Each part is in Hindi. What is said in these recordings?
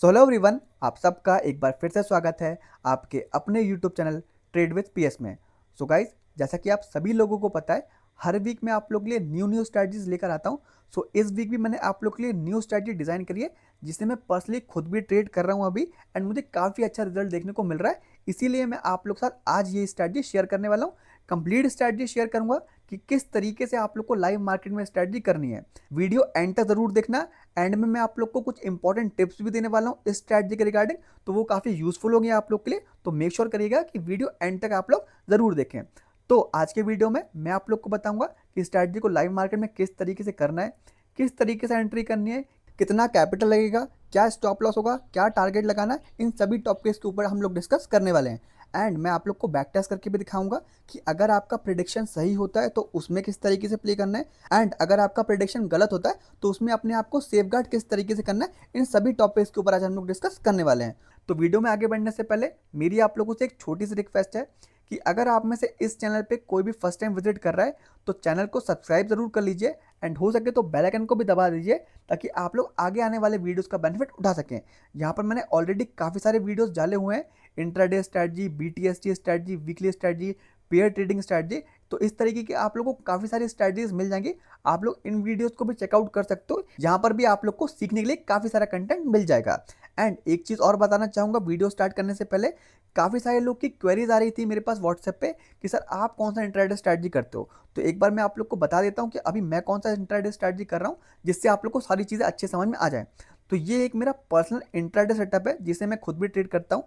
सो हेलो एवरीवन, आप सबका एक बार फिर से स्वागत है आपके अपने YouTube channel trade with PS में। सो गाइज, जैसा कि आप सभी लोगों को पता है, हर वीक मैं आप लोग के लिए न्यू स्ट्रैटेजीज लेकर आता हूँ। सो इस वीक भी मैंने आप लोग के लिए न्यू स्ट्रैटेजी डिज़ाइन करी है, जिसे मैं पर्सनली खुद भी ट्रेड कर रहा हूँ अभी, एंड मुझे काफ़ी अच्छा रिजल्ट देखने को मिल रहा है। इसीलिए मैं आप लोग के साथ आज ये स्ट्रैटेजी शेयर करने वाला हूँ। कंप्लीट स्ट्रैटेजी शेयर करूंगा कि किस तरीके से आप लोग को लाइव मार्केट में स्ट्रैटेजी करनी है। वीडियो एंड तक जरूर देखना। एंड में मैं आप लोग को कुछ इंपॉर्टेंट टिप्स भी देने वाला हूँ इस स्ट्रैटेजी के रिगार्डिंग, तो वो काफ़ी यूजफुल होंगे आप लोग के लिए। तो मेक श्योर करिएगा कि वीडियो एंड तक आप लोग ज़रूर देखें। तो आज के वीडियो में मैं आप लोग को बताऊंगा कि स्ट्रैटेजी को लाइव मार्केट में किस तरीके से करना है, किस तरीके से एंट्री करनी है, कितना कैपिटल लगेगा, क्या स्टॉप लॉस होगा, क्या टारगेट लगाना है, इन सभी टॉपिक्स के ऊपर हम लोग डिस्कस करने वाले हैं। एंड मैं आप लोग को बैक टेस्ट करके भी दिखाऊंगा कि अगर आपका प्रिडिक्शन सही होता है तो उसमें किस तरीके से प्ले करना है, एंड अगर आपका प्रिडिक्शन गलत होता है तो उसमें अपने आप को सेफगार्ड किस तरीके से करना है। इन सभी टॉपिक्स के ऊपर आज हम लोग डिस्कस करने वाले हैं। तो वीडियो में आगे बढ़ने से पहले मेरी आप लोगों से एक छोटी सी रिक्वेस्ट है कि अगर आप में से इस चैनल पे कोई भी फर्स्ट टाइम विजिट कर रहा है तो चैनल को सब्सक्राइब जरूर कर लीजिए, एंड हो सके तो बेल आइकन को भी दबा दीजिए ताकि आप लोग आगे आने वाले वीडियोस का बेनिफिट उठा सकें। यहाँ पर मैंने ऑलरेडी काफ़ी सारे वीडियोस डाले हुए हैं, intraday strategy, BTST strategy, weekly strategy, pair trading strategy. तो इस तरीके की आप लोगों को काफ़ी सारी स्ट्रैटेजीज मिल जाएंगी। आप लोग इन वीडियोस को भी चेकआउट कर सकते हो, यहाँ पर भी आप लोग को सीखने के लिए काफ़ी सारा कंटेंट मिल जाएगा। एंड एक चीज़ और बताना चाहूँगा वीडियो स्टार्ट करने से पहले, काफ़ी सारे लोग की क्वेरीज आ रही थी मेरे पास व्हाट्सएप पे कि सर आप कौन सा इंट्राडे स्ट्रैटेजी करते हो। तो एक बार मैं आप लोग को बता देता हूँ कि अभी मैं कौन सा इंट्राडे स्ट्रैटेजी कर रहा हूँ, जिससे आप लोग को सारी चीज़ें अच्छे समझ में आ जाए। तो ये एक मेरा पर्सनल इंट्राडे सेटअप है जिसे मैं खुद भी ट्रेड करता हूँ।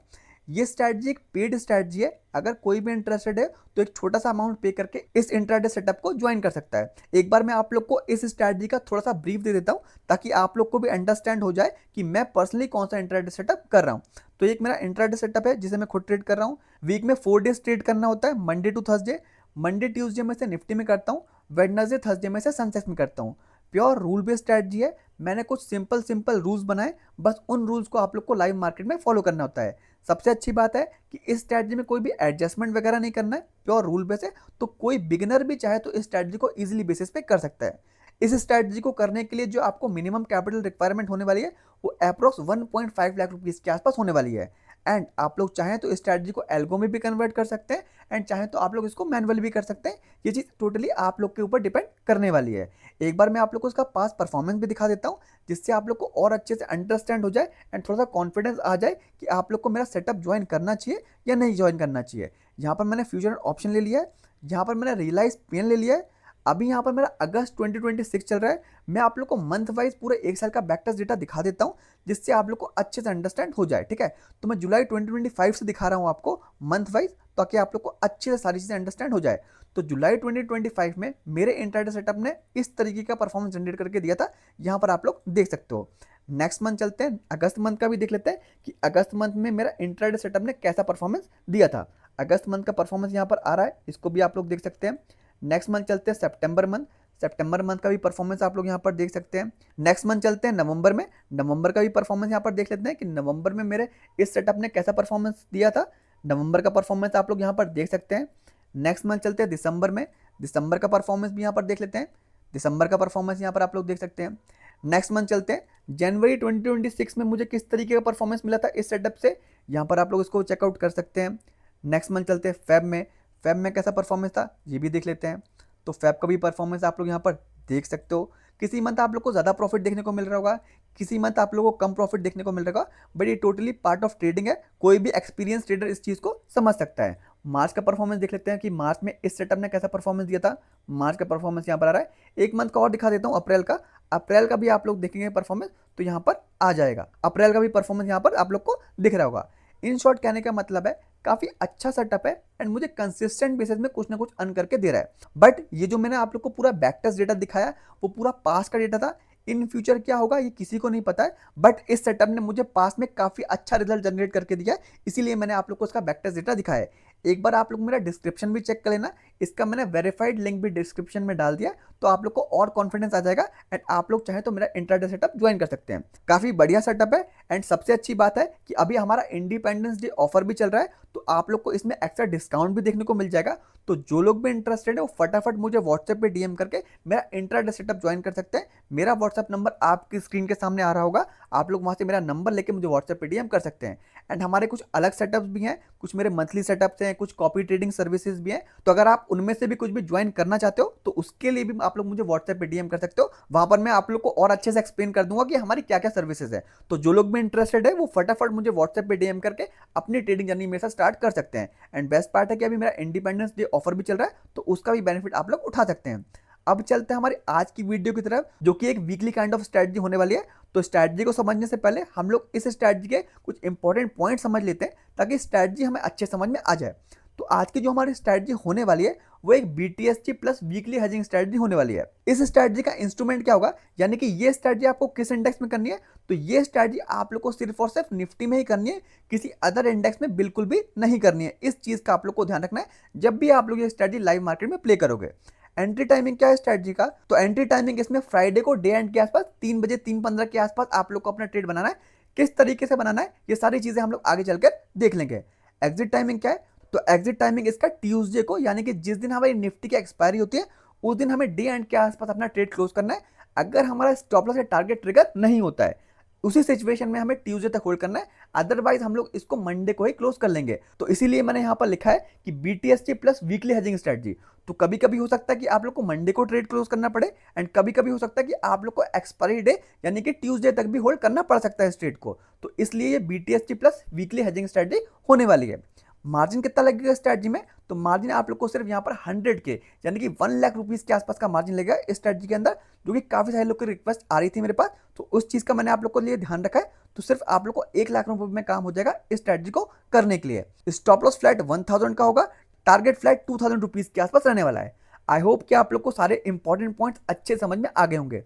ये स्ट्रैटेजी एक पेड स्ट्रैटेजी है। अगर कोई भी इंटरेस्टेड है तो एक छोटा सा अमाउंट पे करके इस इंट्राडे सेटअप को ज्वाइन कर सकता है। एक बार मैं आप लोग को इस स्ट्रैटेजी का थोड़ा सा ब्रीफ दे देता हूँ ताकि आप लोग को भी अंडरस्टैंड हो जाए कि मैं पर्सनली कौन सा इंट्राडे सेटअप कर रहा हूँ। तो एक मेरा इंट्राडे सेटअप है जिसे मैं खुद ट्रेड कर रहा हूँ। वीक में 4 डेज ट्रेड करना होता है, Monday to Thursday. Monday Tuesday में से निफ्टी में करता हूँ, वेडनेसडे थर्सडे में से सनसेक्स में करता हूँ। प्योर रूल बेस्ड स्ट्रैटेजी है। मैंने कुछ सिंपल सिंपल रूल्स बनाए, बस उन रूल्स को आप लोग को लाइव मार्केट में फॉलो करना होता है। सबसे अच्छी बात है कि इस स्ट्रैटेजी में कोई भी एडजस्टमेंट वगैरह नहीं करना है, प्योर रूल बेस है। तो कोई बिगिनर भी चाहे तो इस स्ट्रैटेजी को इजीली बेसिस पे कर सकता है। इस स्ट्रैटेजी को करने के लिए जो आपको मिनिमम कैपिटल रिक्वायरमेंट होने वाली है वो अप्रोक्स 1.5 लाख रुपीज के आसपास होने वाली है। एंड आप लोग चाहें तो इस स्ट्रैटेजी को एल्गो में भी कन्वर्ट कर सकते हैं, एंड चाहें तो आप लोग इसको मैनुअली भी कर सकते हैं। ये चीज़ टोटली आप लोग के ऊपर डिपेंड करने वाली है। एक बार मैं आप लोग को इसका पास परफॉर्मेंस भी दिखा देता हूँ, जिससे आप लोग को और अच्छे से अंडरस्टैंड हो जाए एंड थोड़ा सा कॉन्फिडेंस आ जाए कि आप लोग को मेरा सेटअप ज्वाइन करना चाहिए या नहीं ज्वाइन करना चाहिए। यहाँ पर मैंने फ्यूचर ऑप्शन ले लिया है, यहाँ पर मैंने रियलाइज पेन ले लिया है। अभी यहाँ पर मेरा अगस्त 2026 चल रहा है। मैं आप लोग को मंथ वाइज पूरे एक साल का बैक टेस्ट डेटा दिखा देता हूँ, जिससे आप लोग को अच्छे से अंडरस्टैंड हो जाए। ठीक है, तो मैं जुलाई 2025 से दिखा रहा हूँ आपको मंथ वाइज, ताकि आप लोग को अच्छे से सारी चीज़ें अंडरस्टैंड हो जाए। तो जुलाई 2025 में मेरे इंट्राडे सेटअप ने इस तरीके का परफॉर्मेंस जनरेट करके दिया था, यहाँ पर आप लोग देख सकते हो। नेक्स्ट मंथ चलते हैं, अगस्त मंथ का भी देख लेते हैं कि अगस्त मंथ में मेरा इंट्राडे सेटअप ने कैसा परफॉर्मेंस दिया था। अगस्त मंथ का परफॉर्मेंस यहाँ पर आ रहा है, इसको भी आप लोग देख सकते हैं। नेक्स्ट मंथ चलते हैं सितंबर मंथ। सितंबर मंथ का भी परफॉर्मेंस आप लोग यहाँ पर देख सकते हैं। नेक्स्ट मंथ चलते हैं नवंबर में। नवंबर का भी परफॉर्मेंस यहाँ पर देख लेते हैं कि नवंबर में मेरे इस सेटअप ने कैसा परफॉर्मेंस दिया था। नवंबर का परफॉर्मेंस आप लोग यहाँ पर देख सकते हैं। नेक्स्ट मंथ चलते हैं दिसंबर में। दिसंबर का परफॉर्मेंस भी यहाँ पर देख लेते हैं। दिसंबर का परफॉर्मेंस यहाँ पर आप लोग देख सकते हैं। नेक्स्ट मंथ चलते हैं जनवरी 2026 में मुझे किस तरीके का परफॉर्मेंस मिला था इस सेटअप से, यहाँ पर आप लोग इसको चेकआउट कर सकते हैं। नेक्स्ट मंथ चलते हैं फेब में। फेब में कैसा परफॉर्मेंस था ये भी देख लेते हैं। तो फेब का भी परफॉर्मेंस आप लोग यहाँ पर देख सकते हो। किसी मंथ आप लोग को ज़्यादा प्रॉफिट देखने को मिल रहा होगा, किसी मंथ आप लोगों को कम प्रॉफिट देखने को मिल रहा होगा, बट ये टोटली पार्ट ऑफ ट्रेडिंग है। कोई भी एक्सपीरियंस ट्रेडर इस चीज़ को समझ सकता है। मार्च का परफॉर्मेंस देख लेते हैं कि मार्च में इस सेटअप ने कैसा परफॉर्मेंस दिया था। मार्च का परफॉर्मेंस यहाँ पर आ रहा है। एक मंथ का और दिखा देता हूँ, अप्रैल का। अप्रैल का भी आप लोग देखेंगे परफॉर्मेंस तो यहाँ पर आ जाएगा। अप्रैल का भी परफॉर्मेंस यहाँ पर आप लोग को दिख रहा होगा। इन शॉर्ट कहने का मतलब है काफी अच्छा सेटअप है एंड मुझे कंसिस्टेंट बेसिस में कुछ ना कुछ अर्न करके दे रहा है। बट ये जो मैंने आप लोग को पूरा बैक टेस्ट डेटा दिखाया वो पूरा पास का डेटा था। इन फ्यूचर क्या होगा ये किसी को नहीं पता है, बट इस सेटअप ने मुझे पास में काफी अच्छा रिजल्ट जनरेट करके दिया है, इसीलिए मैंने आप लोग को इसका बैक टेस्ट डेटा दिखाया है। एक बार आप लोग मेरा डिस्क्रिप्शन भी चेक कर लेना, इसका मैंने वेरीफाइड लिंक भी डिस्क्रिप्शन में डाल दिया, तो आप लोग को और कॉन्फिडेंस आ जाएगा एंड आप लोग चाहे तो मेरा इंट्राडे सेटअप ज्वाइन कर सकते हैं। काफ़ी बढ़िया सेटअप है एंड सबसे अच्छी बात है कि अभी हमारा इंडिपेंडेंस डे ऑफर भी चल रहा है, तो आप लोग को इसमें एक्स्ट्रा डिस्काउंट भी देखने को मिल जाएगा। तो जो लोग भी इंटरेस्टेड है वो फटाफट मुझे व्हाट्सएप पे डीएम करके मेरा इंट्राडे सेटअप ज्वाइन कर सकते हैं। मेरा व्हाट्सएप नंबर आपकी स्क्रीन के सामने आ रहा होगा, आप लोग वहाँ से मेरा नंबर लेके मुझे व्हाट्सएप पे डीएम कर सकते हैं। एंड हमारे कुछ अलग सेटअप्स भी हैं, कुछ मेरे मंथली सेटअप्स हैं, कुछ कॉपी ट्रेडिंग सर्विसेज भी हैं। तो अगर आप उनमें से भी कुछ भी ज्वाइन करना चाहते हो तो उसके लिए भी आप लोग मुझे व्हाट्सएप पे डीएम कर सकते हो। वहां पर मैं आप लोग को और अच्छे से एक्सप्लेन कर दूंगा कि हमारी क्या क्या सर्विसेज है। तो जो लोग भी इंटरेस्टेड है वो फटाफट मुझे व्हाट्सएप पे डीएम करके अपनी ट्रेडिंग जर्नी मेरे साथ स्टार्ट कर सकते हैं। एंड बेस्ट पार्ट है कि अभी मेरा इंडिपेंडेंस डे ऑफर भी चल रहा है, तो उसका भी बेनिफिट आप लोग उठा सकते हैं। अब चलते हैं हमारी आज की वीडियो की तरफ, जो कि एक वीकली काइंड ऑफ स्ट्रेटजी होने वाली है। तो स्ट्रेटजी को समझने से पहले हम लोग इस स्ट्रेटजी के कुछ इंपॉर्टेंट पॉइंट समझ लेते हैं, ताकि स्ट्रेटजी हमें अच्छे समझ में आ जाए। तो आज की जो हमारी स्ट्रेटजी होने वाली है वो एक BTST plus weekly hedging strategy होने वाली है। इस स्ट्रेटजी का इंस्ट्रूमेंट क्या होगा, यानी कि ये स्ट्रेटजी आपको किस इंडेक्स में करनी है, तो ये स्ट्रेटजी आप लोग को सिर्फ और सिर्फ निफ्टी में ही करनी है, किसी अदर इंडेक्स में बिल्कुल भी नहीं करनी है। इस चीज का आप लोग को ध्यान रखना है जब भी आप लोग ये स्ट्रेटजी लाइव मार्केट में प्ले करोगे। एंट्री टाइमिंग क्या है स्ट्रेटजी का, तो एंट्री टाइमिंग इसमें फ्राइडे को डे एंड के आसपास 3 बजे 3:15 के आसपास आप लोग को अपना ट्रेड बनाना है। किस तरीके से बनाना है ये सारी चीजें हम लोग आगे चलकर देख लेंगे। एग्जिट टाइमिंग क्या है, तो एग्जिट टाइमिंग इसका ट्यूसडे को, यानी कि जिस दिन हमारी निफ्टी की एक्सपायरी होती है उस दिन हमें डे एंड के आसपास अपना ट्रेड क्लोज करना है। अगर हमारा स्टॉप लॉस या टारगेट ट्रिगर नहीं होता है उसी सिचुएशन में हमें ट्यूसडे तक होल्ड करना है, अदरवाइज हम लोग इसको मंडे को ही क्लोज कर लेंगे। तो इसीलिए मैंने यहाँ पर लिखा है कि BTST plus weekly hedging strategy. तो कभी कभी हो सकता है कि आप लोग को मंडे को ट्रेड क्लोज करना पड़े एंड कभी कभी हो सकता है कि आप लोग को एक्सपायरी डे यानी कि ट्यूसडे तक भी होल्ड करना पड़ सकता है इस ट्रेड को। तो इसलिए ये BTST plus weekly hedging strategy होने वाली है। मार्जिन कितना लगेगा स्ट्रेटजी में, तो मार्जिन आप लोग को सिर्फ यहाँ पर 100 के यानी कि 1 लाख रुपीस के आसपास का मार्जिन लगेगा इस स्ट्रेटजी के अंदर, जो कि काफी सारे लोग की रिक्वेस्ट आ रही थी मेरे पास, तो उस चीज का मैंने आप लोग को लिए ध्यान रखा है। तो सिर्फ आप लोग को 1 लाख रुपए में काम हो जाएगा इस स्ट्रेटजी को करने के लिए। स्टॉप लॉस फ्लैट 1000 का होगा, टारगेट फ्लैट 2000 रुपीज के आसपास रहने वाला है। आई होप कि आप लोग को सारे इंपॉर्टेंट पॉइंट्स अच्छे समझ में आ गए होंगे।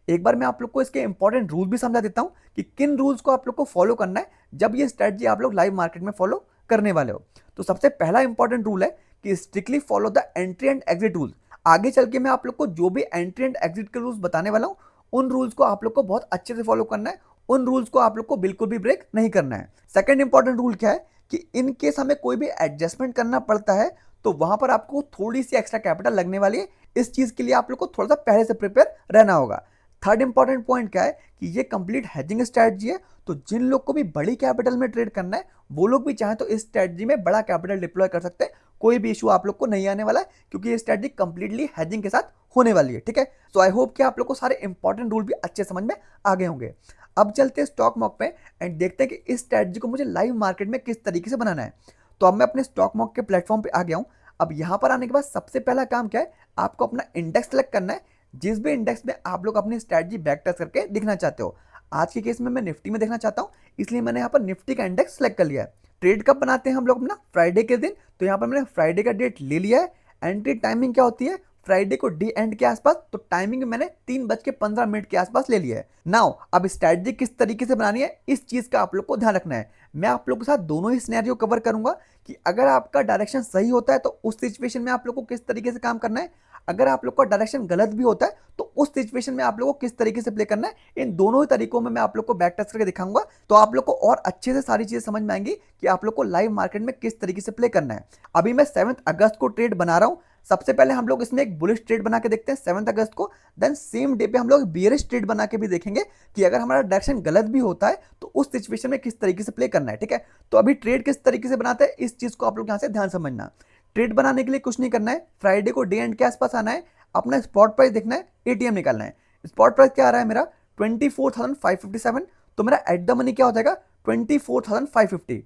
एक बार मैं आप लोग को इसके इंपॉर्टेंट रूल भी समझा देता हूं कि किन रूल्स को आप लोग को फॉलो करना है जब ये स्ट्रेटजी आप लोग लाइव मार्केट में फॉलो करने वाले हो। तो सबसे पहला इंपॉर्टेंट रूल है कि strictly follow the entry and exit rule. आगे चल के मैं आप लोग को जो भी एंट्री एंड एग्जिट के रूल्स बताने वाला हूं उन रूल्स को आप लोग को बहुत अच्छे से फॉलो करना है, उन रूल्स को आप लोग को बिल्कुल भी ब्रेक नहीं करना है। सेकंड इंपॉर्टेंट रूल क्या है कि इन केस हमें कोई भी एडजस्टमेंट करना पड़ता है तो वहां पर आपको थोड़ी सी एक्स्ट्रा कैपिटल लगने वाली है। इस चीज के लिए आप लोग को थोड़ा सा पहले से प्रिपेयर रहना होगा। थर्ड इंपॉर्टेंट पॉइंट क्या है कि ये कंप्लीट हेजिंग स्ट्रेटजी है, तो जिन लोग को भी बड़ी कैपिटल में ट्रेड करना है वो लोग भी चाहे तो इस स्ट्रेटजी में बड़ा कैपिटल डिप्लॉय कर सकते हैं। कोई भी इशू आप लोग को नहीं आने वाला है क्योंकि ये स्ट्रेटजी कंप्लीटली हेजिंग के साथ होने वाली है। ठीक है, सो आई होप कि आप लोग को सारे इंपॉर्टेंट रूल भी अच्छे समझ में आ गए होंगे। अब चलते हैं स्टॉक मॉक पे एंड देखते हैं कि इस स्ट्रेटजी को मुझे लाइव मार्केट में किस तरीके से बनाना है। तो अब मैं अपने स्टॉक मॉक के प्लेटफॉर्म पे आ गया हूँ। अब यहाँ पर आने के बाद सबसे पहला काम क्या है, आपको अपना इंडेक्स सेलेक्ट करना है, जिस भी इंडेक्स में आप लोग अपनी स्ट्रेटजी बैक टेस्ट करके दिखना चाहते हो। आज के केस में मैं निफ्टी में देखना चाहता हूँ, इसलिए मैंने यहाँ पर निफ्टी का इंडेक्स सेलेक्ट कर लिया है। ट्रेड कब बनाते हैं हम लोग अपना, फ्राइडे के दिन, तो यहाँ पर मैंने फ्राइडे का डेट ले लिया है। एंट्री टाइमिंग क्या होती है, फ्राइडे को डे एंड के आसपास, तो टाइमिंग मैंने 3:15 के आसपास ले लिया है। नाउ अब स्ट्रेटजी किस तरीके से बनानी है इस चीज का आप लोग को ध्यान रखना है। मैं आप लोग के साथ दोनों ही सिनेरियो कवर करूंगा कि अगर आपका डायरेक्शन सही होता है तो उस सिचुएशन में आप लोग को किस तरीके से काम करना है, अगर आप लोग का डायरेक्शन गलत भी होता है तो उस सिचुएशन में आप लोग को किस तरीके से प्ले करना है। इन दोनों ही तरीकों में मैं आप लोग को बैक टेस्ट करके दिखाऊंगा, तो आप लोग को और अच्छे से सारी चीजें समझ में आएंगी कि आप लोग को लाइव मार्केट में किस तरीके से प्ले करना है। अभी मैं 7 अगस्त को ट्रेड बना रहा हूं। सबसे पहले हम लोग इसमें एक बुलिश ट्रेड बना के देखते हैं 7 अगस्त को, देन सेम डे पे हम लोग बियरिश ट्रेड बना के भी देखेंगे कि अगर हमारा डायरेक्शन गलत भी होता है तो उस सिचुएशन में किस तरीके से प्ले करना है। ठीक है, तो अभी ट्रेड किस तरीके से बनाते हैं इस चीज को आप लोग यहाँ से ध्यान समझना। ट्रेड बनाने के लिए कुछ नहीं करना है, फ्राइडे को डे एंड के आसपास आना है, अपना स्पॉट प्राइस देखना है, एटीएम निकालना है। स्पॉट प्राइस क्या आ रहा है मेरा 24,557, तो मेरा एट द मनी क्या हो जाएगा 24,550।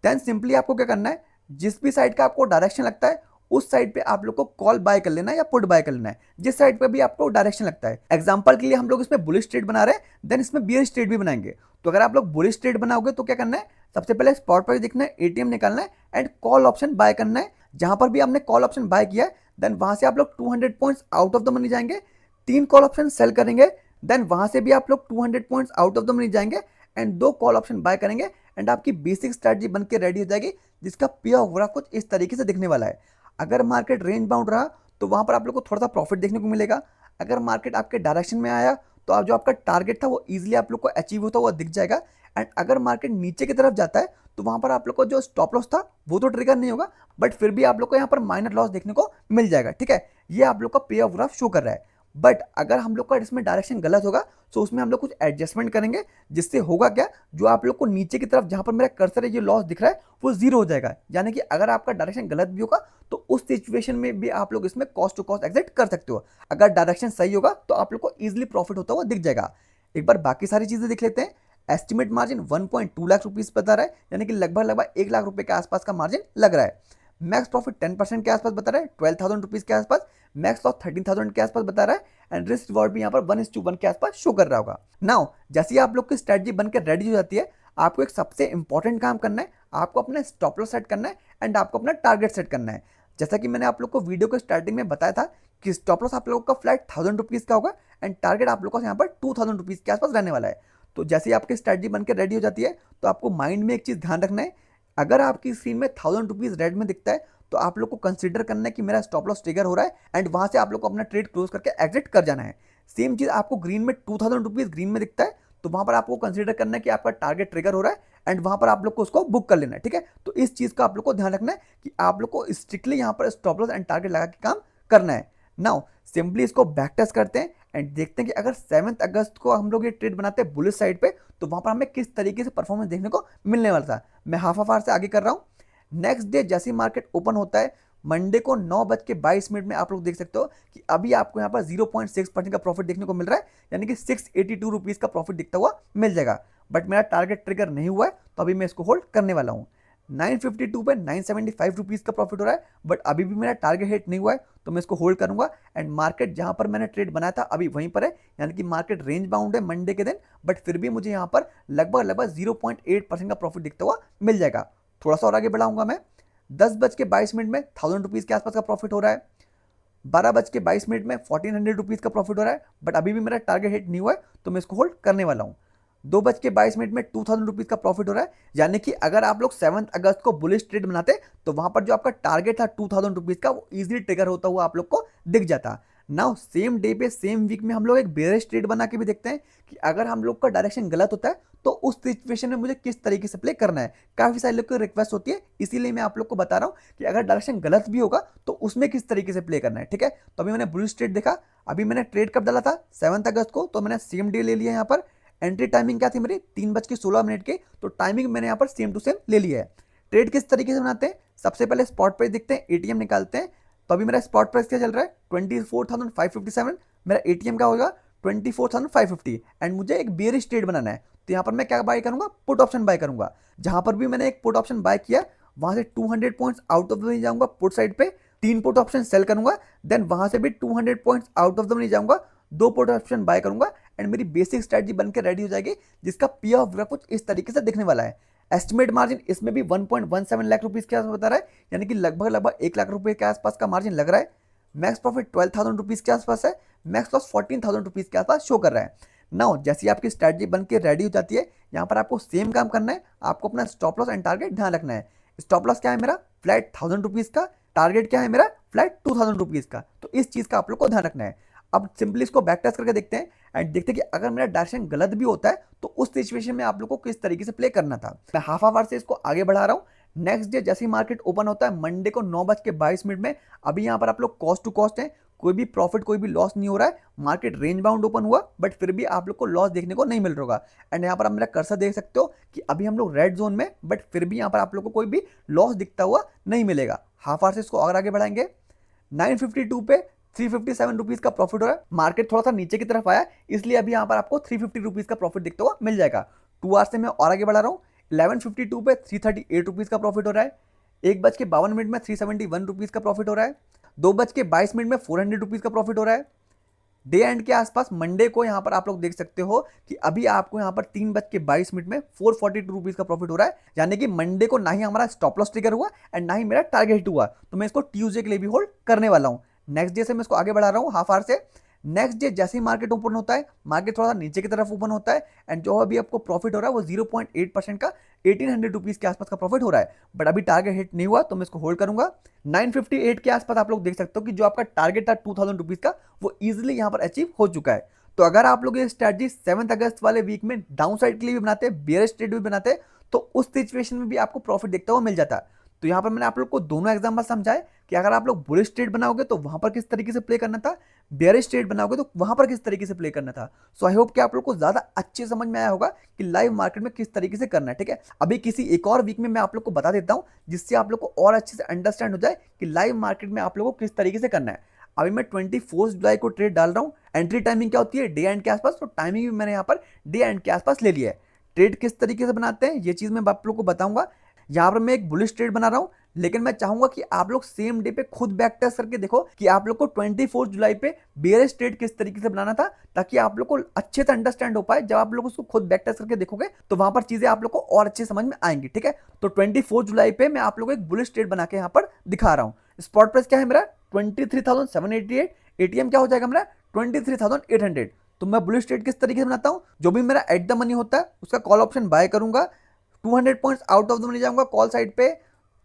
देन सिंपली आपको क्या करना है, जिस भी साइड का आपको डायरेक्शन लगता है उस साइड पे आप लोग को कॉल बाय कर लेना है या पुट बाय कर लेना है, जिस साइड पे भी आपको डायरेक्शन लगता है। एग्जांपल के लिए हम लोग इसमें बुलिश ट्रेड बना रहे हैं, देन इसमें बियरिश ट्रेड भी बनाएंगे। तो अगर आप लोग बुलिश ट्रेड बनाओगे तो क्या करना है, सबसे पहले स्पॉट प्राइस देखना है, एटीएम निकालना है एंड कॉल ऑप्शन बाय करना है। जहां पर भी आपने कॉल ऑप्शन बाय किया है देन वहां से आप लोग 200 points out of the money जाएंगे, 3 कॉल ऑप्शन सेल करेंगे, देन वहां से भी आप लोग 200 points out of the money जाएंगे एंड 2 कॉल ऑप्शन बाय करेंगे एंड आपकी बेसिक स्ट्रेटजी बन के रेडी हो जाएगी, जिसका पे ऑफ कुछ इस तरीके से दिखने वाला है। अगर मार्केट रेंज बाउंड रहा तो वहाँ पर आप लोग को थोड़ा सा प्रॉफिट देखने को मिलेगा। अगर मार्केट आपके डायरेक्शन में आया तो आप जो आपका टारगेट था वो ईजिली आप लोग को अचीव होता हुआ दिख जाएगा। एंड अगर मार्केट नीचे की तरफ जाता है तो वहाँ पर आप लोग को जो स्टॉप लॉस था वो तो ट्रिगर नहीं होगा, बट फिर भी आप लोग को यहाँ पर माइनर लॉस देखने को मिल जाएगा। ठीक है, ये आप लोग का पे ऑफ ग्राफ शो कर रहा है। बट अगर हम लोग का इसमें डायरेक्शन गलत होगा तो उसमें हम लोग कुछ एडजस्टमेंट करेंगे, जिससे होगा क्या, जो आप लोग को नीचे की तरफ जहां पर मेरा कर्सर है ये लॉस दिख रहा है वो जीरो हो जाएगा। यानी कि अगर आपका डायरेक्शन गलत भी होगा तो उस सिचुएशन में भी आप लोग इसमें कॉस्ट टू कॉस्ट एग्जिट कर सकते हो। अगर डायरेक्शन सही होगा तो आप लोग को इजिली प्रॉफिट होता हुआ दिख जाएगा। एक बार बाकी सारी चीजें देख लेते हैं। एस्टिमेट मार्जिन 1.2 लाख रुपीस बता रहा है, यानी कि लगभग लगभग 1 लाख रुपए के आसपास का मार्जिन लग रहा है। मैक्स प्रॉफिट 10% के आसपास बता रहा है, 12,000 रुपीज के आसपास। मैक्स लॉस 13,000 के आसपास बता रहा है। एंड रिस्क रिवॉर्ड भी यहाँ पर 1:1 के आसपास शो कर रहा होगा। नाउ जैसे ही आप लोग की स्ट्रेटजी बनकर रेडी हो जाती है, आपको एक सबसे इंपॉर्टेंट काम करना है, आपको अपना स्टॉप लॉस सेट करना है एंड आपको अपना टारगेट सेट करना है। जैसा कि मैंने आप लोग को वीडियो के स्टार्टिंग में बताया था कि स्टॉप लॉस आप लोगों का फ्लैट 1000 रुपीज का होगा एंड टारगेट आप लोग का यहाँ पर 2000 रुपीज के आसपास रहने वाला है। तो जैसे ही आपकी स्ट्रेटजी बनकर रेडी हो जाती है तो आपको माइंड में एक चीज ध्यान रखना है, अगर आपकी स्क्रीन में 1000 रुपीज रेड में दिखता है तो आप लोग को कंसीडर करना है कि मेरा स्टॉप लॉस ट्रिगर हो रहा है एंड वहां से आप लोग को अपना ट्रेड क्लोज करके एग्जिट कर जाना है। सेम चीज आपको ग्रीन में 2000 रुपीज ग्रीन में दिखता है तो वहां पर आपको कंसीडर करना है कि आपका टारगेट ट्रिगर हो रहा है एंड वहां पर आप लोग को उसको बुक कर लेना है। ठीक है, तो इस चीज का आप लोग को ध्यान रखना है कि आप लोग को स्ट्रिक्टली यहाँ पर स्टॉप लॉस एंड टारगेट लगा के काम करना है। नाउ सिंपली इसको बैक टेस्ट करते हैं एंड देखते हैं कि अगर 7 अगस्त को हम लोग ये ट्रेड बनाते हैं बुलिश साइड पे तो वहां पर हमें किस तरीके से परफॉर्मेंस देखने को मिलने वाला था। मैं हाफ आवर से आगे कर रहा हूँ। नेक्स्ट डे जैसे ही मार्केट ओपन होता है मंडे को 9:22 में आप लोग देख सकते हो कि अभी आपको यहाँ पर 0.6% का प्रॉफिट देखने को मिल रहा है, यानी कि 682 रुपीज का प्रॉफिट दिखता हुआ मिल जाएगा। बट मेरा टारगेट ट्रिगर नहीं हुआ है तो अभी मैं इसको होल्ड करने वाला हूँ। 952 पे 975 रुपीज का प्रॉफिट हो रहा है, बट अभी भी मेरा टारगेट हिट नहीं हुआ है तो मैं इसको होल्ड करूंगा। एंड मार्केट जहां पर मैंने ट्रेड बनाया था अभी वहीं पर है, यानी कि मार्केट रेंज बाउंड है मंडे के दिन, बट फिर भी मुझे यहाँ पर लगभग लगभग 0.8% का प्रॉफिट दिखता हुआ मिल जाएगा। थोड़ा सा और आगे बढ़ाऊंगा मैं। 10:22 में 1000 रुपीज के आसपास का प्रॉफिट हो रहा है। 12:22 में 1400 रुपीज का प्रॉफिट हो रहा है, बट अभी भी मेरा टारगेट हिट नहीं हुआ है तो मैं इसको होल्ड करने वाला हूँ। 2:22 में 2000 रुपीज का प्रॉफिट हो रहा है, यानी कि अगर आप लोग 7 अगस्त को बुलिश ट्रेड बनाते तो वहां पर जो आपका टारगेट था 2000 रुपीज का वो इजीली ट्रिगर होता हुआ आप लोग को दिख जाता। नाउ सेम डे पे सेम वीक में हम लोग एक बेरिश ट्रेड बना के भी देखते हैं कि अगर हम लोग का डायरेक्शन गलत होता है तो उस सिचुएशन में मुझे किस तरीके से प्ले करना है। काफी सारे लोग की रिक्वेस्ट होती है, इसीलिए मैं आप लोग को बता रहा हूँ कि अगर डायरेक्शन गलत भी होगा तो उसमें किस तरीके से प्ले करना है। ठीक है, तो अभी मैंने बुलिश ट्रेड देखा, अभी मैंने ट्रेड कब डाला था 7 अगस्त को, तो मैंने सेम डे ले लिया यहाँ पर। एंट्री टाइमिंग क्या थी मेरी 3:16 की, तो टाइमिंग मैंने यहाँ पर सेम टू सेम ले लिया है। ट्रेड किस तरीके से बनाते हैं, सबसे पहले स्पॉट प्राइस देखते हैं, एटीएम निकालते हैं। तो अभी मेरा स्पॉट प्राइस क्या चल रहा है 24,557, मेरा एटीएम क्या होगा 24,550 एंड मुझे एक बेयरिश ट्रेड बनाना है तो यहाँ पर मैं क्या बाय करूंगा, पुट ऑप्शन बाय करूंगा। जहां पर भी मैंने एक पुट ऑप्शन बाय किया वहां से 200 points out of the money जाऊंगा पुट साइड पे, 3 पुट ऑप्शन सेल करूंगा, देन वहां से भी 200 points out of the money जाऊंगा, 2 पुट ऑप्शन बाय करूंगा एंड मेरी बेसिक स्ट्रेटजी बनकर रेडी हो जाएगी, जिसका पी ऑफ ग्राफ कुछ इस तरीके से दिखने वाला है। एस्टिमेट मार्जिन इसमें भी 1.17 लाख रुपीज के आसपास बता रहा है, यानी कि लगभग लगभग 1 लाख रुपए के आसपास का मार्जिन लग रहा है। मैक्स प्रॉफिट 12,000 रुपीज के आसपास है, मैक्स लॉस 14,000 रुपीज के आसपास शो कर रहा है। नाउ जैसी आपकी स्ट्रेटजी बन के रेडी हो जाती है, यहाँ पर आपको सेम काम करना है, आपको अपना स्टॉप लॉस एंड टारगेट ध्यान रखना है। स्टॉप लॉस क्या है मेरा फ्लैट 1000 रुपीज का, टारगेट क्या है मेरा फ्लैट 2000 रुपीज का, तो इस चीज का आप लोग को ध्यान रखना है। अब सिंपली इसको बैक टेस्ट करके देखते हैं एंड देखते हैं कि अगर मेरा डायरेक्शन गलत भी होता है तो उस सिचुएशन में आप लोग को किस तरीके से प्ले करना था। मैं हाफ आवर से इसको आगे बढ़ा रहा हूँ। नेक्स्ट डे जैसे ही मार्केट ओपन होता है मंडे को 9:22 में, अभी यहाँ पर आप लोग कॉस्ट टू कॉस्ट है, कोई भी प्रॉफिट कोई भी लॉस नहीं हो रहा है। मार्केट रेंज बाउंड ओपन हुआ बट फिर भी आप लोग को लॉस देखने को नहीं मिल रहा होगा। एंड यहाँ पर आप मेरा कर्सर देख सकते हो कि अभी हम लोग रेड जोन में, बट फिर भी यहाँ पर आप लोग को कोई भी लॉस दिखता हुआ नहीं मिलेगा। हाफ आवर से इसको और आगे बढ़ाएंगे। 952 पे 357 रुपीज का प्रॉफिट हो रहा है। मार्केट थोड़ा सा नीचे की तरफ आया इसलिए अभी यहाँ पर आपको 350 रुपीज का प्रॉफिट दिखता हुआ मिल जाएगा। 2 आवर से मैं और आगे बढ़ा रहा हूँ। 1152 पे 338 रुपीज का प्रॉफिट हो रहा है। 1:52 में 371 रुपीज का प्रॉफिट हो रहा है। 2:22 में 400 रुपीज का प्रॉफिट हो रहा है। डे एंड के आसपास मंडे को यहाँ पर आप लोग देख सकते हो कि अभी आपको यहाँ पर 3:22 में 442 रुपीज का प्रॉफिट हो रहा है, यानी कि मंडे को ना ही हमारा स्टॉप लॉस ट्रिगर हुआ एंड ना ही मेरा टारगेट हुआ, तो मैं इसको ट्यूसडे के लिए भी होल्ड करने वाला हूँ। नेक्स्ट डे से मैं इसको आगे बढ़ा रहा हूँ हाफ आवर से। नेक्स्ट डे जैसे ही मार्केट ओपन होता है, मार्केट थोड़ा सा नीचे की तरफ ओपन होता है एंड जो अभी आपको प्रॉफिट हो रहा है वो 0.8% का 1800 रुपीज के आसपास का प्रॉफिट हो रहा है। बट अभी टारगेट हिट नहीं हुआ तो मैं इसको होल्ड करूंगा। 958 के आसपास आप लोग देख सकते हो कि जो आपका टारगेट था 2000 रुपीज का वो इजिली यहाँ पर अचीव हो चुका है। तो अगर आप लोग ये स्ट्रेटजी 7 अगस्त वाले वीक में डाउन साइड के लिए भी बनाते हैं, बेयरिश ट्रेड भी बनाते हैं, तो उस सिचुएशन में भी आपको प्रॉफिट देखता हुआ मिल जाता है। तो यहाँ पर मैंने आप लोग को दोनों एग्जांपल समझाए कि अगर आप लोग बुलिश ट्रेड बनाओगे तो वहां पर किस तरीके से प्ले करना था, बेयरिश ट्रेड बनाओगे तो वहां पर किस तरीके से प्ले करना था। सो आई होप कि आप लोग को ज्यादा अच्छे समझ में आया होगा कि लाइव मार्केट में किस तरीके से करना है। ठीक है, अभी किसी एक और वीक में मैं आप लोग को बता देता हूं जिससे आप लोग को और अच्छे से अंडरस्टैंड हो जाए कि लाइव मार्केट में आप लोगों को किस तरीके से करना है। अभी मैं 24 जुलाई को ट्रेड डाल रहा हूँ। एंट्री टाइमिंग क्या होती है, डे एंड के आसपास, तो टाइमिंग भी मैंने यहाँ पर डे एंड के आसपास ले लिया है। ट्रेड किस तरीके से बनाते हैं ये चीज मैं आप लोग को बताऊंगा। यहाँ पर मैं एक बुलिश ट्रेड बना रहा हूँ, लेकिन मैं चाहूंगा कि आप लोग सेम डे पे खुद बैक टेस्ट करके देखो कि आप लोग को 24 जुलाई पे बेयरिश ट्रेड किस तरीके से बनाना था, ताकि आप लोग को अच्छे से अंडरस्टैंड हो पाए। जब आप लोग उसको खुद बैक टेस्ट करके देखोगे तो वहां पर चीजें आप लोग को और अच्छे समझ में आएंगी। ठीक है, तो 24 जुलाई पे मैं आप लोग को एक बुलिश ट्रेड बना के यहाँ पर दिखा रहा हूँ। स्पॉट प्राइस क्या है मेरा 23,788, एटीएम क्या हो जाएगा मेरा 23,800। तो मैं बुलिश ट्रेड किस तरीके से बनाता हूँ, जो भी मेरा एट द मनी होता है उसका कॉल ऑप्शन बाय करूंगा, 200 points out of the money जाऊंगा कॉल साइड पे,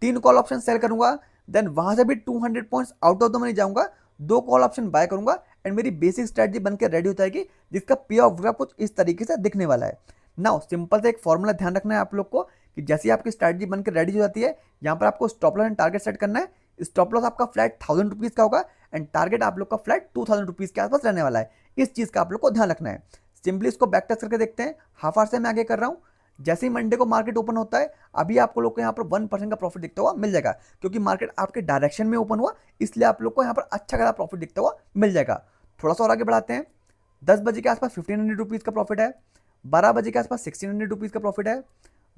3 कॉल ऑप्शन सेल करूंगा, देन वहां से भी 200 points out of the money जाऊंगा, 2 कॉल ऑप्शन बाय करूंगा एंड मेरी बेसिक स्ट्रेटजी बनकर रेडी हो जाएगी, जिसका पे ऑफ ग्राफ कुछ इस तरीके से दिखने वाला है। नाउ सिंपल से एक फॉर्मूला ध्यान रखना है आप लोग को कि जैसे आपकी स्ट्रेटजी बनकर रेडी हो जाती है, यहाँ पर आपको stop loss and target set करना है। स्टॉप लॉस आपका फ्लैट 1000 रुपीज का होगा एंड टारगेट आप लोग का फ्लैट 2000 रुपीज के आसपास रहने वाला है। इस चीज का आप लोग को ध्यान रखना है। सिंपली इसको बैक टेस्ट करके देखते हैं। हाफ आवर से मैं आगे कर रहा हूँ। जैसे ही मंडे को मार्केट ओपन होता है, अभी आपको लोग को यहाँ पर 1% का प्रॉफिट दिखता हुआ मिल जाएगा, क्योंकि मार्केट आपके डायरेक्शन में ओपन हुआ, इसलिए आप लोग को यहाँ पर अच्छा खासा प्रॉफिट दिखता हुआ मिल जाएगा। थोड़ा सा और आगे बढ़ाते हैं। 10 बजे के आसपास 1500 रुपीज़ का प्रॉफिट है, 12 बजे के आसपास 1600 रुपीज़ का प्रॉफिट है,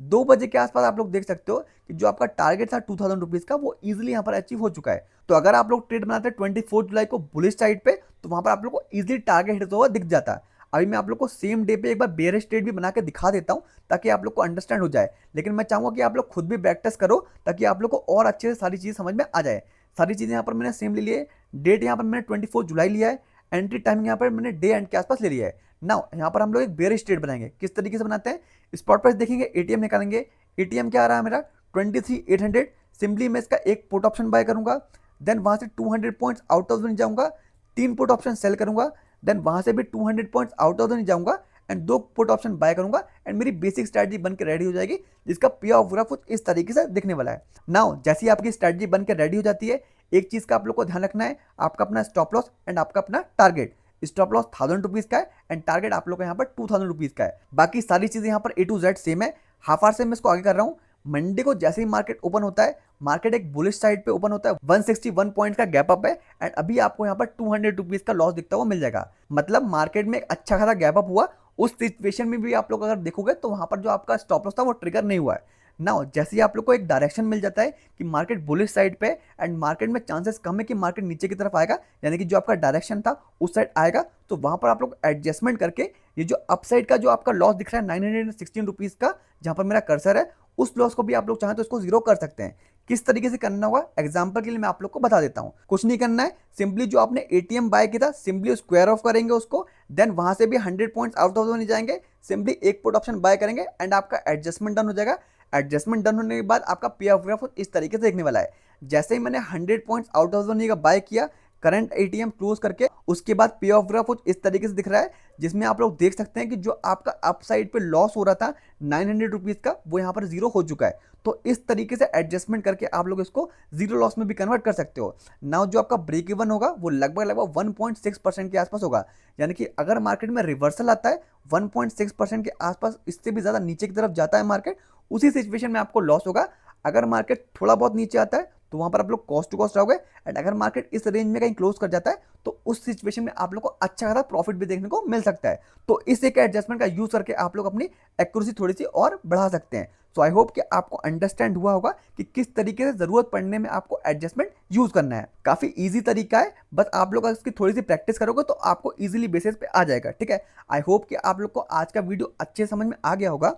2 बजे के आसपास आप लोग देख सकते हो कि जो आपका टारगेट था 2000 रुपीज़ का वो इजीली यहाँ पर अचीव हो चुका है। तो अगर आप लोग ट्रेड बनाते हैं 24 जुलाई को बुलिश साइड पे, तो वहां पर आप लोग को इजीली टारगेट हिट हुआ दिख जाता है। अभी मैं आप लोग को सेम डे पे एक बार बेयरिश ट्रेड भी बना के दिखा देता हूं, ताकि आप लोग को अंडरस्टैंड हो जाए। लेकिन मैं चाहूंगा कि आप लोग खुद भी प्रैक्टिस करो, ताकि आप लोग को और अच्छे से सारी चीज़ समझ में आ जाए। सारी चीज़ें यहाँ पर मैंने सेम ले लिए। डेट यहाँ पर मैंने 24 जुलाई लिया है। एंट्री टाइम यहाँ पर मैंने डे एंड के आसपास ले लिया है। नाउ यहाँ पर हम लोग एक बेयरिश ट्रेड बनाएंगे। किस तरीके से बनाते हैं, स्पॉट प्राइस देखेंगे, एटीएम निकालेंगे। एटीएम क्या आ रहा है मेरा 23,800। सिंपली मैं इसका एक पुट ऑप्शन बाय करूंगा, देन वहां से 200 पॉइंट्स आउट ऑफ द जाऊंगा, 3 पुट ऑप्शन सेल करूंगा, देन वहां से भी 200 पॉइंट्स आउट ऑफ द जाऊंगा एंड 2 पुट ऑप्शन बाय करूंगा एंड मेरी बेसिक स्ट्रेटजी बनकर रेडी हो जाएगी, जिसका पे ऑफ ग्राफ कुछ इस तरीके से दिखने वाला है। नाउ जैसे ही आपकी स्ट्रेटजी बनकर रेडी हो जाती है, एक चीज का आप लोग को ध्यान रखना है, आपका अपना स्टॉप लॉस एंड आपका अपना टारगेट। स्टॉप लॉस 1000 रुपीज का है एंड टारगेट आप लोग का यहाँ पर 2000 रुपीज का है। बाकी सारी चीजें यहाँ पर ए टू जेड सेम है। हाफ आवर से मैं इसको आगे कर रहा हूँ। मंडे को जैसे ही मार्केट ओपन होता है, मार्केट एक बुलिश साइड पे ओपन होता है, 161 पॉइंट का गैप अप है एंड अभी आपको यहाँ पर 200 रुपीज का लॉस दिखता हुआ मिल जाएगा। मतलब मार्केट में एक अच्छा खासा गैप अप हुआ। उस सिचुएशन में भी आप लोग अगर देखोगे तो वहां पर जो आपका स्टॉप लॉस था वो ट्रिगर नहीं हुआ है। नाउ जैसे ही आप लोग को एक डायरेक्शन मिल जाता है कि मार्केट बुलिश साइड पे एंड मार्केट में चांसेस कम है कि मार्केट नीचे की तरफ आएगा, यानी कि जो आपका डायरेक्शन था उस साइड आएगा, तो वहां पर आप लोग एडजस्टमेंट करके ये जो अपसाइड का जो आपका लॉस दिख रहा है 916 रुपीज का, जहां पर मेरा कर्सर है, उस लॉस को भी आप लोग चाहें तो इसको जीरो कर सकते हैं। किस तरीके से करना होगा, एग्जांपल के लिए मैं आप लोग को बता देता हूं। कुछ नहीं करना है, सिंपली जो आपने एटीएम बाय किया था सिंपली स्क्वायर ऑफ करेंगे उसको, देन वहां से भी 100 पॉइंट्स आउट ऑफ द जाएंगे, सिंपली एक पुट ऑप्शन बाय करेंगे एंड आपका एडजस्टमेंट डन हो जाएगा। एडजस्टमेंट डन होने के बाद आपका पे ऑफ ग्राफ इस तरीके से देखने वाला है। जैसे ही मैंने 100 पॉइंट्स आउट ऑफ द का बाय किया, करंट एटीएम क्लोज करके, उसके बाद पे ऑफ ग्राफ कुछ इस तरीके से दिख रहा है, जिसमें आप लोग देख सकते हैं कि जो आपका अपसाइड पे लॉस हो रहा था 900 रुपीज का, वो यहाँ पर जीरो हो चुका है। तो इस तरीके से एडजस्टमेंट करके आप लोग इसको जीरो लॉस में भी कन्वर्ट कर सकते हो। नाउ जो आपका ब्रेक इवन होगा वो लगभग 1.6% के आसपास होगा, यानी कि अगर मार्केट में रिवर्सल आता है 1.6% के आसपास, इससे भी ज्यादा नीचे की तरफ जाता है मार्केट, उसी सिचुएशन में आपको लॉस होगा। अगर मार्केट थोड़ा बहुत नीचे आता है तो वहां पर आप लोग कॉस्ट टू कॉस्ट रहोगे एंड अगर मार्केट इस रेंज में कहीं क्लोज कर जाता है तो उस सिचुएशन में आप लोग को अच्छा खासा प्रॉफिट भी देखने को मिल सकता है। तो इस एक एडजस्टमेंट का यूज करके आप लोग अपनी एक्यूरेसी थोड़ी सी और बढ़ा सकते हैं। सो आई होप कि आपको अंडरस्टैंड हुआ होगा कि किस तरीके से जरूरत पड़ने में आपको एडजस्टमेंट यूज करना है। काफी इजी तरीका है, बस आप लोग इसकी थोड़ी सी प्रैक्टिस करोगे तो आपको इजीली बेसिस पे आ जाएगा। ठीक है, आई होप कि आप लोग को आज का वीडियो अच्छे समझ में आ गया होगा।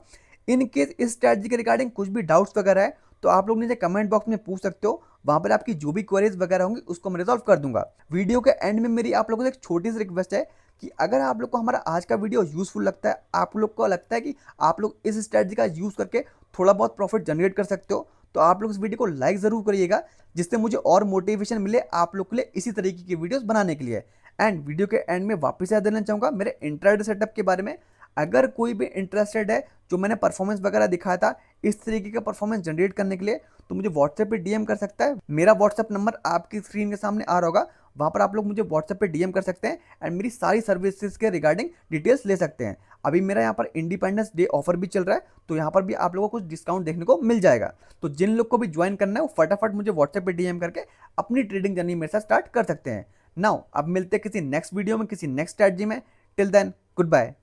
इन केस इस स्ट्रैटेजी के रिगार्डिंग कुछ भी डाउट्स वगैरह है तो आप लोग नीचे कमेंट बॉक्स में पूछ सकते हो, वहाँ पर आपकी जो भी क्वेरीज वगैरह होंगी उसको मैं रिजॉल्व कर दूंगा। वीडियो के एंड में मेरी आप लोगों से एक छोटी सी रिक्वेस्ट है कि अगर आप लोग को हमारा आज का वीडियो यूजफुल लगता है, आप लोग को लगता है कि आप लोग इस स्ट्रेटजी का यूज करके थोड़ा बहुत प्रॉफिट जनरेट कर सकते हो, तो आप लोग इस वीडियो को लाइक ज़रूर करिएगा, जिससे मुझे और मोटिवेशन मिले आप लोग के लिए इसी तरीके की वीडियोस बनाने के लिए। एंड वीडियो के एंड में वापस याद देना चाहूँगा मेरे इंट्राडे सेटअप के बारे में। अगर कोई भी इंटरेस्टेड है जो मैंने परफॉर्मेंस वगैरह दिखाया था इस तरीके का परफॉर्मेंस जनरेट करने के लिए, तो मुझे व्हाट्सएप पे डीएम कर सकता है। मेरा व्हाट्सएप नंबर आपकी स्क्रीन के सामने आ रहा होगा, वहाँ पर आप लोग मुझे व्हाट्सएप पे डीएम कर सकते हैं एंड मेरी सारी सर्विसेज के रिगार्डिंग डिटेल्स ले सकते हैं। अभी मेरा यहाँ पर इंडिपेंडेंस डे ऑफर भी चल रहा है, तो यहाँ पर भी आप लोगों को कुछ डिस्काउंट देखने को मिल जाएगा। तो जिन लोग को भी ज्वाइन करना है वो फटाफट मुझे व्हाट्सएप पे डीएम करके अपनी ट्रेडिंग जर्नी मेरे साथ स्टार्ट कर सकते हैं। नाउ अब मिलते हैं किसी नेक्स्ट वीडियो में, किसी नेक्स्ट स्ट्रैटेजी में। Till then, good bye.